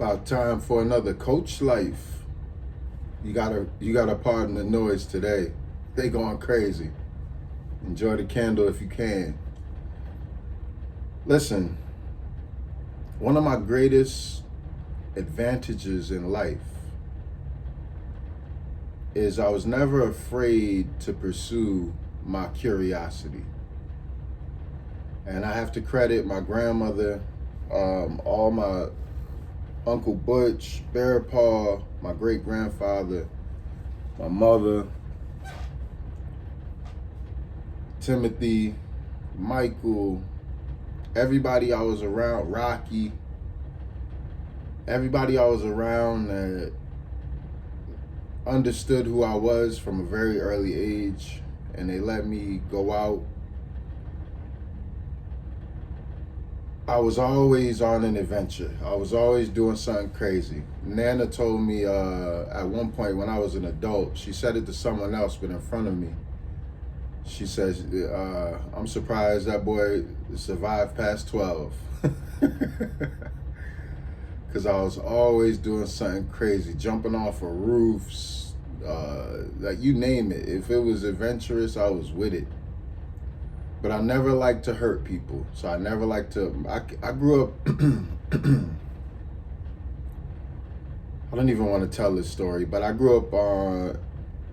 About time for another Coach Life. You gotta pardon the noise today. They going crazy. Enjoy the candle if you can. Listen, one of my greatest advantages in life is I was never afraid to pursue my curiosity. And I have to credit my grandmother, all my Uncle Butch, Bear Paw, my great grandfather, my mother, Timothy, Michael, everybody I was around, Rocky, everybody I was around that understood who I was from a very early age, and they let me go out. I was always on an adventure. I was always doing something crazy. Nana told me at one point when I was an adult, she said it to someone else, but in front of me. She says, I'm surprised that boy survived past 12. Because I was always doing something crazy, jumping off of roofs, like you name it. If it was adventurous, I was with it. But I never liked to hurt people. So I never liked to, I grew up, I don't even want to tell this story, but I grew up on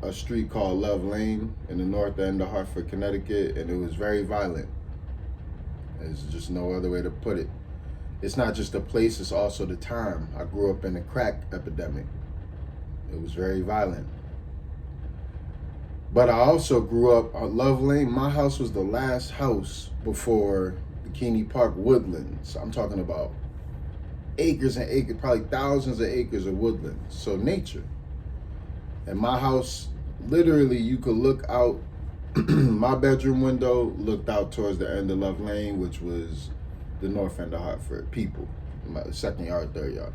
a street called Love Lane in the north end of Hartford, Connecticut, and it was very violent. There's just no other way to put it. It's not just the place, it's also the time. I grew up in a crack epidemic. It was very violent. But I also grew up on Love Lane. My house was the last house before Bikini Park woodlands. I'm talking about acres and acres, probably thousands of acres of woodlands. So nature. And my house, literally, you could look out. My bedroom window looked out towards the end of Love Lane, which was the north end of Hartford. People, my second yard, third yard.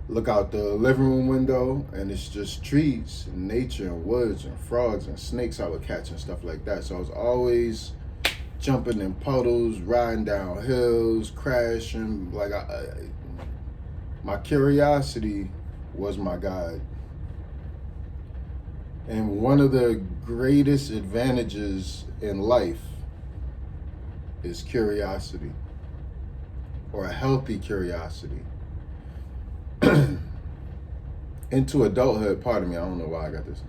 Look out the living room window, and it's just trees and nature and woods and frogs and snakes I would catch and stuff like that. So I was always jumping in puddles, riding down hills, crashing. Like my curiosity was my guide. And one of the greatest advantages in life is curiosity, or a healthy curiosity. Into adulthood, pardon me, I don't know why I got this.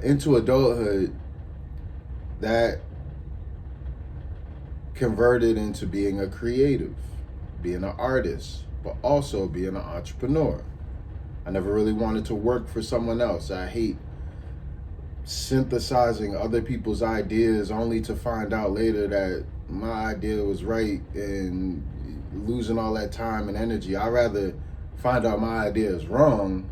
Into adulthood, that converted into being a creative, being an artist, but also being an entrepreneur. I never really wanted to work for someone else. I hate synthesizing other people's ideas only to find out later that my idea was right and losing all that time and energy. I'd rather find out my idea is wrong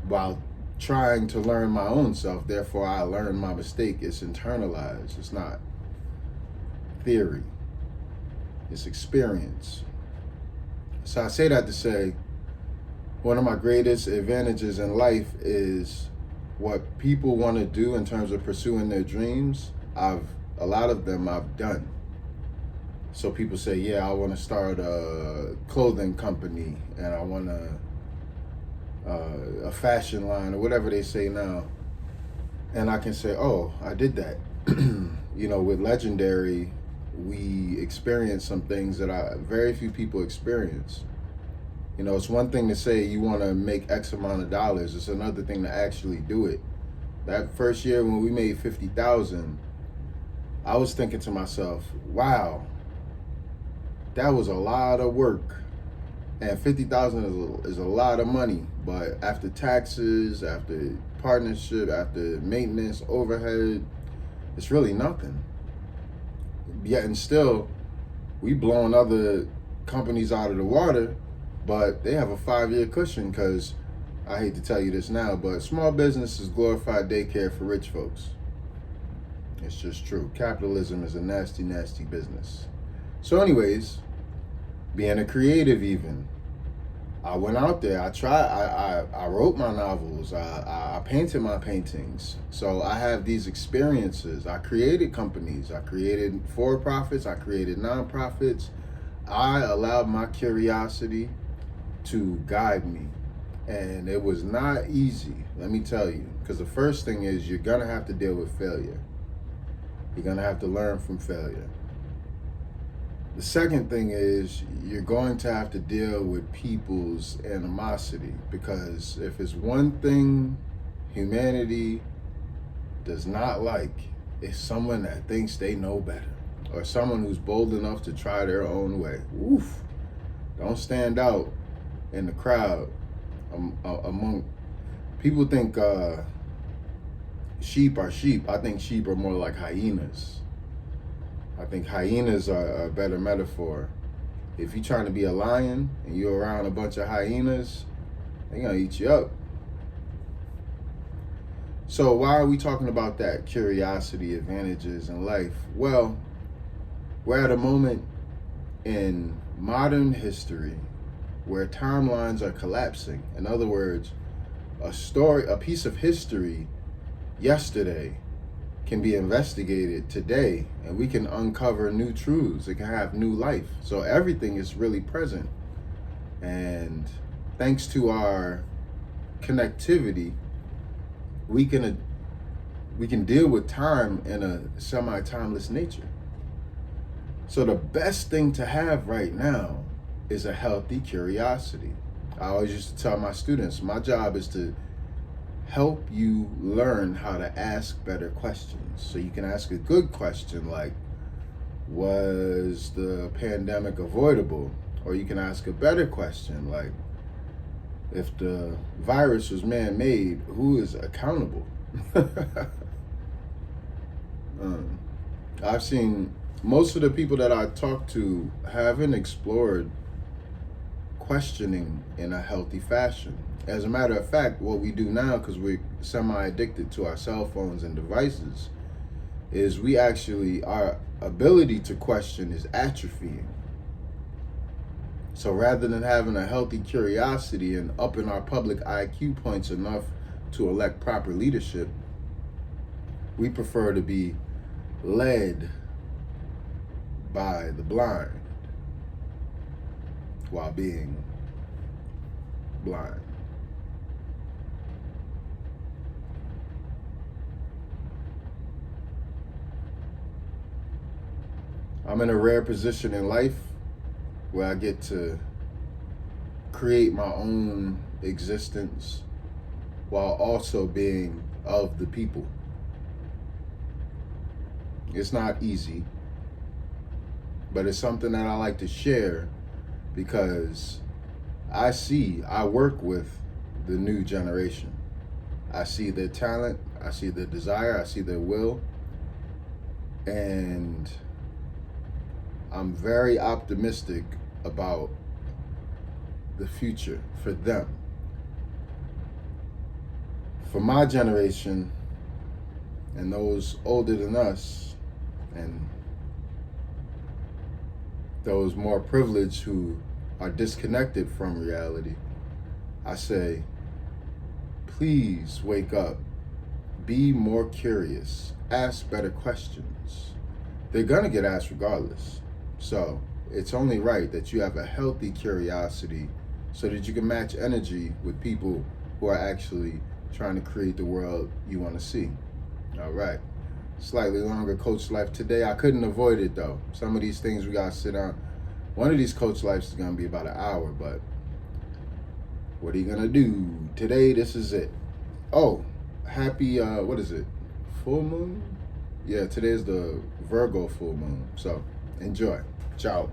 while trying to learn my own self. Therefore, I learn my mistake. It's internalized. It's not theory. It's experience. So I say that to say, one of my greatest advantages in life is what people want to do in terms of pursuing their dreams. A lot of them I've done. So people say, yeah, I want to start a clothing company, and I want a fashion line, or whatever they say now. And I can say, oh, I did that. You know, with Legendary, we experienced some things that very few people experience. You know, it's one thing to say you want to make X amount of dollars. It's another thing to actually do it. That first year when we made 50,000, I was thinking to myself, wow, that was a lot of work. And 50,000 is a lot of money. But after taxes, after partnership, after maintenance, overhead, it's really nothing. Yet and still, we blowing other companies out of the water, but they have a 5-year cushion, because I hate to tell you this now, but small business is glorified daycare for rich folks. It's just true. Capitalism is a nasty, nasty business. So anyways, being a creative even, I went out there, I wrote my novels, I painted my paintings. So I have these experiences. I created companies, I created for-profits, I created non-profits. I allowed my curiosity to guide me. And it was not easy, let me tell you, because the first thing is you're going to have to deal with failure. You're going to have to learn from failure. The second thing is you're going to have to deal with people's animosity, because if it's one thing humanity does not like, it's someone that thinks they know better, or someone who's bold enough to try their own way. Oof. Don't stand out in the crowd among people. Think sheep are sheep. I think sheep are more like hyenas. I think hyenas are a better metaphor. If you're trying to be a lion and you're around a bunch of hyenas, they're gonna eat you up. So why are we talking about that? Curiosity, advantages in life. Well, we're at a moment in modern history where timelines are collapsing. In other words, a piece of history yesterday can be investigated today, and we can uncover new truths. It can have new life. So everything is really present. And thanks to our connectivity, we can deal with time in a semi-timeless nature. So the best thing to have right now is a healthy curiosity. I always used to tell my students, my job is to help you learn how to ask better questions. So you can ask a good question like, was the pandemic avoidable? Or you can ask a better question like, if the virus was man-made, who is accountable? I've seen most of the people that I talk to haven't explored questioning in a healthy fashion. As a matter of fact, what we do now, because we're semi-addicted to our cell phones and devices, is our ability to question is atrophying. So rather than having a healthy curiosity and upping our public IQ points enough to elect proper leadership, we prefer to be led by the blind while being blind. I'm in a rare position in life where I get to create my own existence while also being of the people. It's not easy, but it's something that I like to share because I work with the new generation. I see their talent, I see their desire, I see their will, and I'm very optimistic about the future for them. For my generation and those older than us and those more privileged who are disconnected from reality, I say, please wake up, be more curious, ask better questions. They're gonna get asked regardless. So it's only right that you have a healthy curiosity so that you can match energy with people who are actually trying to create the world you want to see. All right. Slightly longer Coach Life today. I couldn't avoid it though. Some of these things we gotta sit on. One of these Coach Lives is gonna be about an hour, but what are you gonna do? Today, this is it. Oh, happy, what is it? Full moon? Yeah, today is the Virgo full moon. So enjoy. Ciao.